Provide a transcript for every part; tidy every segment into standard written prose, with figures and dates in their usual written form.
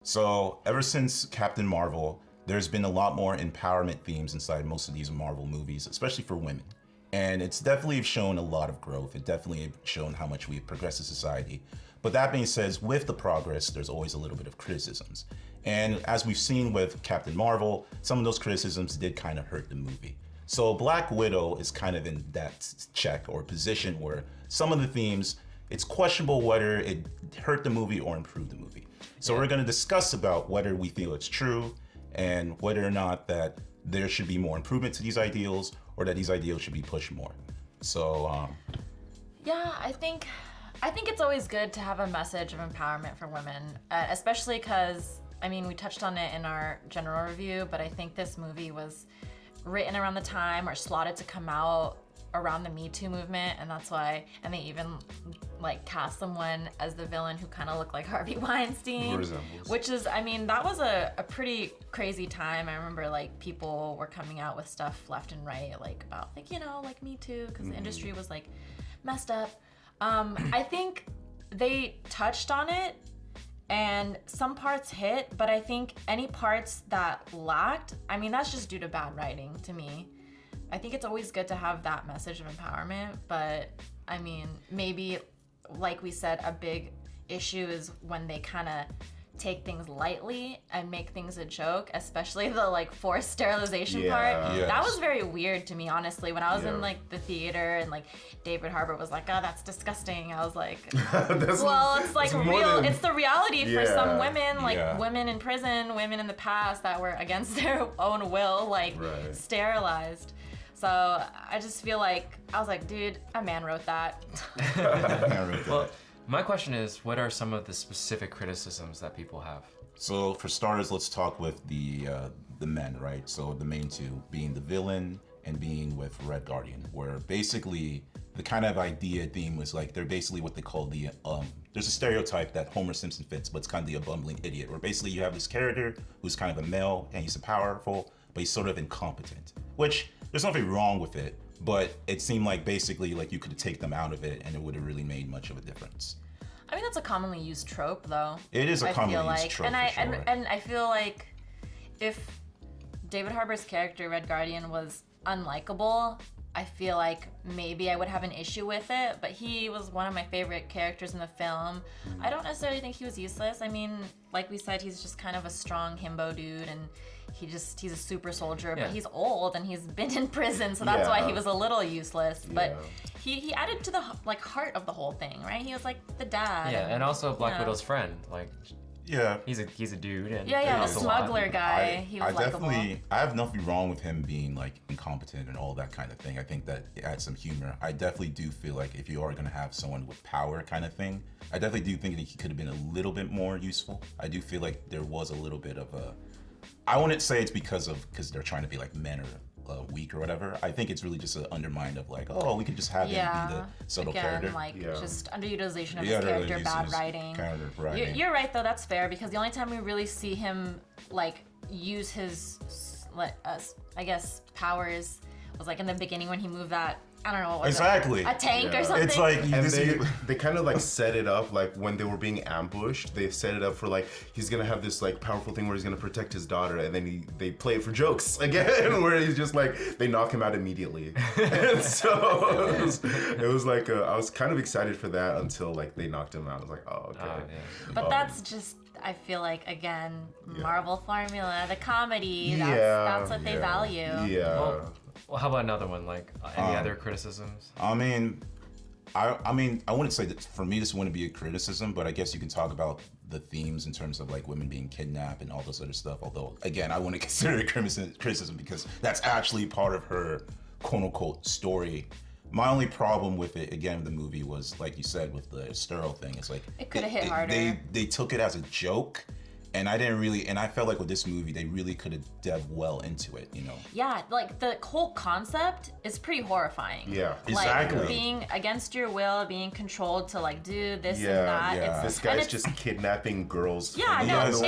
So ever since Captain Marvel, there's been a lot more empowerment themes inside most of these Marvel movies, especially for women. And it's definitely shown a lot of growth. It definitely shown how much we've progressed as society. But that being said, with the progress, there's always a little bit of criticisms. And as we've seen with Captain Marvel, some of those criticisms did kind of hurt the movie. So Black Widow is kind of in that check or position where some of the themes, it's questionable whether it hurt the movie or improved the movie. So we're going to discuss about whether we feel it's true and whether or not that there should be more improvement to these ideals or that these ideals should be pushed more. So, yeah, I think it's always good to have a message of empowerment for women, especially because, I mean, we touched on it in our general review, but I think this movie was written around the time or slotted to come out around the Me Too movement, and that's why, and they even like cast someone as the villain who kind of looked like Harvey Weinstein, which is, I mean, that was a pretty crazy time. I remember like people were coming out with stuff left and right, like about like, you know, like Me Too, because the industry was like messed up. I think they touched on it and some parts hit, but I think any parts that lacked, I mean, that's just due to bad writing to me. I think it's always good to have that message of empowerment, but I mean, maybe, like we said, a big issue is when they kind of take things lightly and make things a joke, especially the like forced sterilization part. Yes. That was very weird to me, honestly. When I was in like the theater and like David Harbour was like, "Oh, that's disgusting," I was like, "Well, it's like real. It's the reality for some women, like women in prison, women in the past that were against their own will, like sterilized." So I just feel like, I was like, dude, a man wrote that. Well, my question is, what are some of the specific criticisms that people have? So for starters, let's talk with the men, right? So the main two being the villain and being with Red Guardian, where basically the kind of idea theme was like, they're basically what they call the, there's a stereotype that Homer Simpson fits, but it's kind of the bumbling idiot, where basically you have this character who's kind of a male and he's powerful, but he's sort of incompetent, which there's nothing wrong with it, but it seemed like basically like you could take them out of it and it would have really made much of a difference. I mean, that's a commonly used trope, though. It is a commonly used trope, and for sure. and I feel like if David Harbour's character, Red Guardian, was unlikable, I feel like maybe I would have an issue with it, but he was one of my favorite characters in the film. I don't necessarily think he was useless. I mean, like we said, he's just kind of a strong himbo dude, and he's a super soldier, but he's old and he's been in prison, so that's why he was a little useless. But he added to the like heart of the whole thing, right? He was like the dad. Yeah, and also Black Widow's friend, like. Yeah, he's a dude. And the smuggler guy. He was likable. I have nothing wrong with him being like incompetent and all that kind of thing. I think that it adds some humor. I definitely do feel like if you are gonna have someone with power kind of thing, I definitely do think that he could have been a little bit more useful. I do feel like there was a little bit of a. I wouldn't say it's because they're trying to be like men or weak or whatever. I think it's really just an undermine of like, oh, we could just have him be the subtle character. Just underutilization of his character, bad writing. You're right though, that's fair, because the only time we really see him like use his, I guess, powers was like in the beginning when he moved that, I don't know what was exactly. a tank or something. It's like they kind of like set it up like when they were being ambushed. They set it up for like he's gonna have this like powerful thing where he's gonna protect his daughter, and then they play it for jokes again, where he's just like they knock him out immediately. And so it was like I was kind of excited for that until like they knocked him out. I was like, oh okay. But that's just, I feel like, again, Marvel formula, the comedy. That's what they value. Yeah. Well, how about another one? Like any other criticisms? I mean, I wouldn't say that for me this wouldn't be a criticism, but I guess you can talk about the themes in terms of like women being kidnapped and all this other stuff. Although, again, I wouldn't consider it criticism because that's actually part of her quote unquote story. My only problem with it, again, the movie was, like you said, with the sterile thing. It's like it could have hit harder. They took it as a joke. And I felt like with this movie, they really could have delved well into it, you know? Yeah, like the whole concept is pretty horrifying. Yeah, exactly. Like being against your will, being controlled to like do this and that. Yeah. This guy's just kidnapping girls. Yeah, no,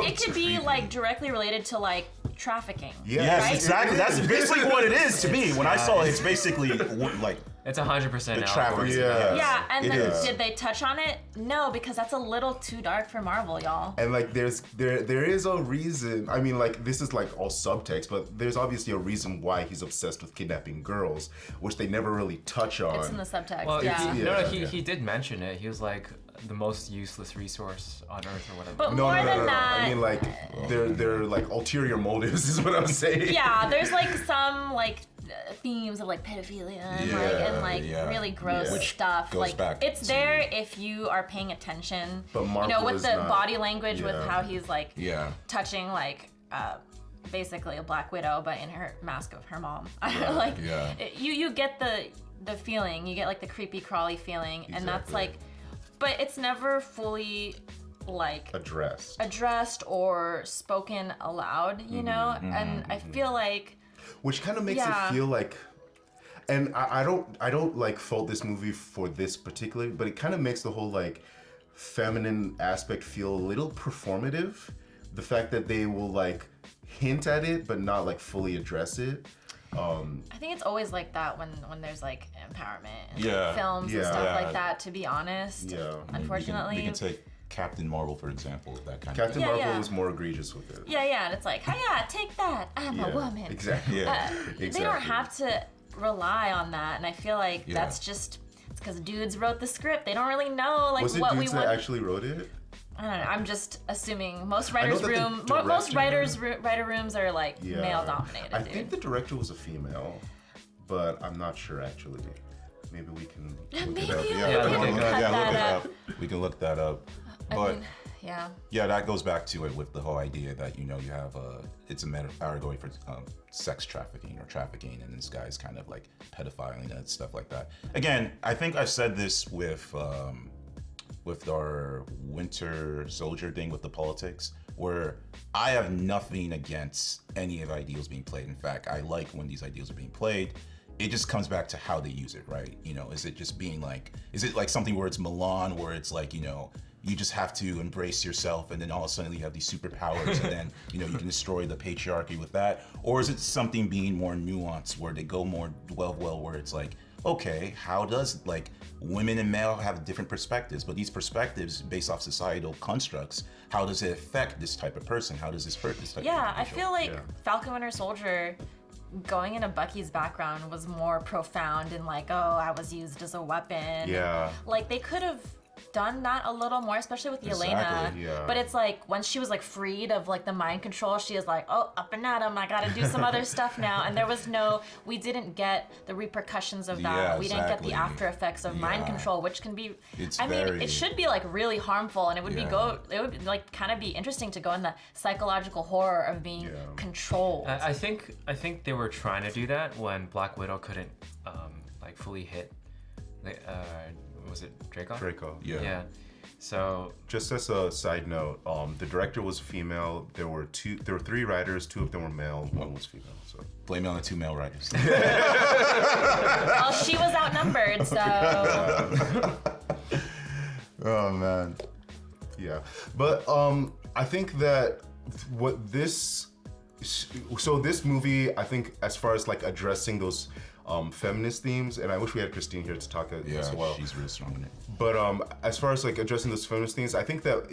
it could be like directly related to like trafficking. Yes, right? Exactly. That's basically what it is to me. When I saw it, it's basically like It's 100% The out. Travers. Yeah. Yeah, and It then is. did they touch on it? No, because that's a little too dark for Marvel, y'all. And like there is a reason. I mean, like this is like all subtext, but there's obviously a reason why he's obsessed with kidnapping girls, which they never really touch on. It's in the subtext. Well, yeah. he did mention it. He was like the most useless resource on Earth or whatever. But No, more no, no, than no, no. that, I mean, like they're like ulterior motives is what I'm saying. yeah, there's like some like themes of like pedophilia and like Yeah. really gross Yeah. Which stuff. goes Like back it's to- there if you are paying attention. But you know, Marvel with is the not. body language, with Yeah. how he's like Yeah. touching like basically a Black Widow, but in her mask of her mom. Like Yeah. you get the feeling, you get like the creepy crawly feeling, and that's Exactly. like, but it's never fully like addressed. or spoken aloud, you know. And I feel like Which kind of makes Yeah. it feel like, and I don't like fault this movie for this particularly, but it kind of makes the whole like feminine aspect feel a little performative. The fact that they will like hint at it but not like fully address it. I think it's always like that when there's like empowerment and Yeah. like, films and Yeah. stuff Yeah. like that. To be honest, Yeah. unfortunately, we can take Captain Marvel for example. That kind Captain of Yeah, Marvel yeah. was more egregious with it. yeah, and it's like, hey, yeah, take that. I'm a Yeah, woman. Exactly. Yeah. They don't have to rely on that, and I feel like Yeah. that's just it's because dudes wrote the script. They don't really know like Was it what we dudes want. that actually wrote it? I don't know. I'm just assuming most I know writers' that the room, most director- writer rooms are like Yeah. male dominated. I dude. think the director was a female, but I'm not sure actually. Maybe we can look Maybe it up. we Yeah, can we can cut look that it up. up. We can look that up. I But mean, yeah. yeah, that goes back to it with the whole idea that you know you have it's a allegory for sex trafficking or trafficking, and this guy's kind of like pedophiling and stuff like that. Again, I think I've said this with our Winter Soldier thing with the politics, where I have nothing against any of the ideals being played. In fact, I like when these ideals are being played. It just comes back to how they use it, right? You know, is it just being like, is it like something where it's Milan, where it's like, you know, you just have to embrace yourself and then all of a sudden you have these superpowers and then, you know, you can destroy the patriarchy with that? Or is it something being more nuanced where they go more well, where it's like, okay, how does like women and male have different perspectives, but these perspectives based off societal constructs, how does it affect this type of person? How does this hurt this type of Yeah, I individual? feel like Yeah. Falcon Winter Soldier going into Bucky's background was more profound in like, oh, I was used as a weapon. Yeah. Like they could have done that a little more, especially with Yelena. Exactly, yeah. But it's like once she was like freed of like the mind control, she is like, oh, up and at 'em, I gotta do some other stuff now. And we didn't get the repercussions of that. Yeah, We didn't get exactly. the after effects of mind Yeah. control, which can be, It's I mean, very- it should be like really harmful, and it would Yeah. it would like kind of be interesting to go in the psychological horror of being Yeah. controlled. I think they were trying to do that when Black Widow couldn't like fully hit. Was it Draco? Yeah. So Just as a side note, the director was female. There were 3 writers. 2 of them were male. 1 was female. So Blame it on the 2 male writers. Well, she was outnumbered, so Oh man. yeah, but I think that this movie, I think as far as like addressing those feminist themes, and I wish we had Christine here to talk Yeah, as well. she's really strong in it. But as far as like addressing those feminist themes, I think that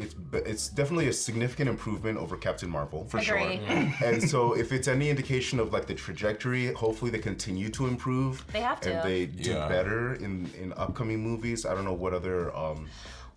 it's definitely a significant improvement over Captain Marvel. For agree. sure. And so if it's any indication of like the trajectory, hopefully they continue to improve. They have to. And they do Yeah. better in upcoming movies. I don't know what other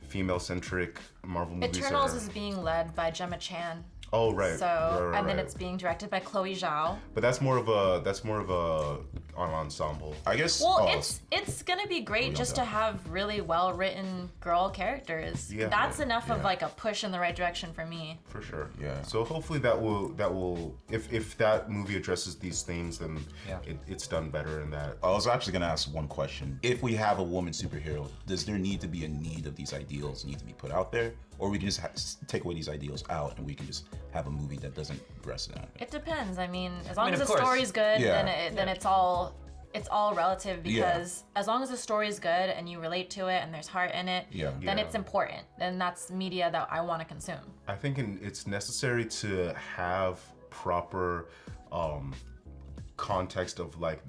female-centric Marvel movies Eternals are. is being led by Gemma Chan. Oh right. So Right, and then right. it's being directed by Chloe Zhao. But that's more of a an ensemble. I guess. Well, oh, it's gonna be great don't just know. to have really well written girl characters. Yeah. That's enough of Yeah. like a push in the right direction for me. For sure. Yeah. So hopefully that will if that movie addresses these themes, then Yeah. it's done better in that. I was actually gonna ask one question. If we have a woman superhero, does there need to be a need of these ideals need to be put out there, or we can just take away these ideals out and we can just have a movie that doesn't address that? It depends. I mean, as long mean, as of the course. story's good, Yeah. then it's all relative, because as long as the story's good and you relate to it and there's heart in it, Yeah. then Yeah. it's important. Then that's media that I want to consume. I think it's necessary to have proper context of like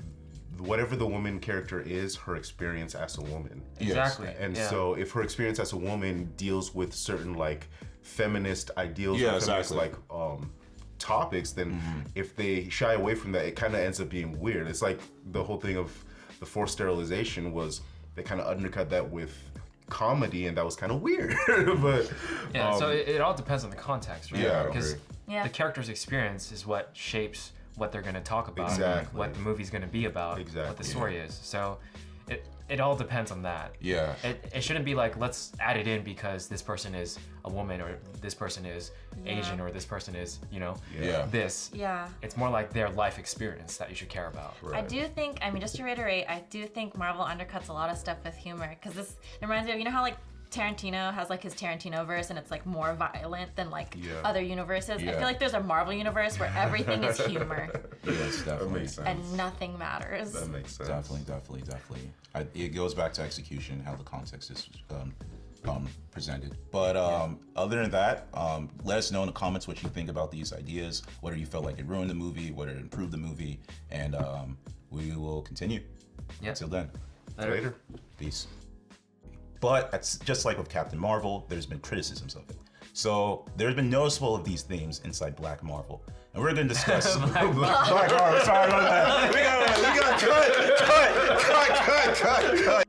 whatever the woman character is, her experience as a woman. Exactly. And yeah. so if her experience as a woman deals with certain like feminist ideals Yeah, or feminist exactly. like topics, then if they shy away from that, it kind of ends up being weird. It's like the whole thing of the forced sterilization was they kind of undercut that with comedy, and that was kind of weird. But Yeah, so it all depends on the context, right? Yeah, I Because agree. Yeah. the character's experience is what shapes what they're going to talk about, Exactly. what the movie's going to be about, what Exactly, the story is. So it all depends on that. Yeah. It shouldn't be like, let's add it in because this person is a woman, or this person is Asian, or this person is, Yeah. this. Yeah. It's more like their life experience that you should care about. I do think, I mean, just to reiterate, I do think Marvel undercuts a lot of stuff with humor, because this reminds me of, how like Tarantino has like his Tarantino verse, and it's like more violent than like Yeah. other universes. I Yeah. feel like there's a Marvel universe where everything is humor Yes, that definitely. makes sense. and nothing matters. That makes sense. Definitely. It goes back to execution, how the context is presented. But other than that, let us know in the comments what you think about these ideas, whether you felt like it ruined the movie, whether it improved the movie, and we will continue. Yeah. Until then, Later. peace. But it's just like with Captain Marvel, there's been criticisms of it. So there's been noticeable of these themes inside Black Marvel. And we're going to discuss Black Marvel. Sorry about that. We got cut.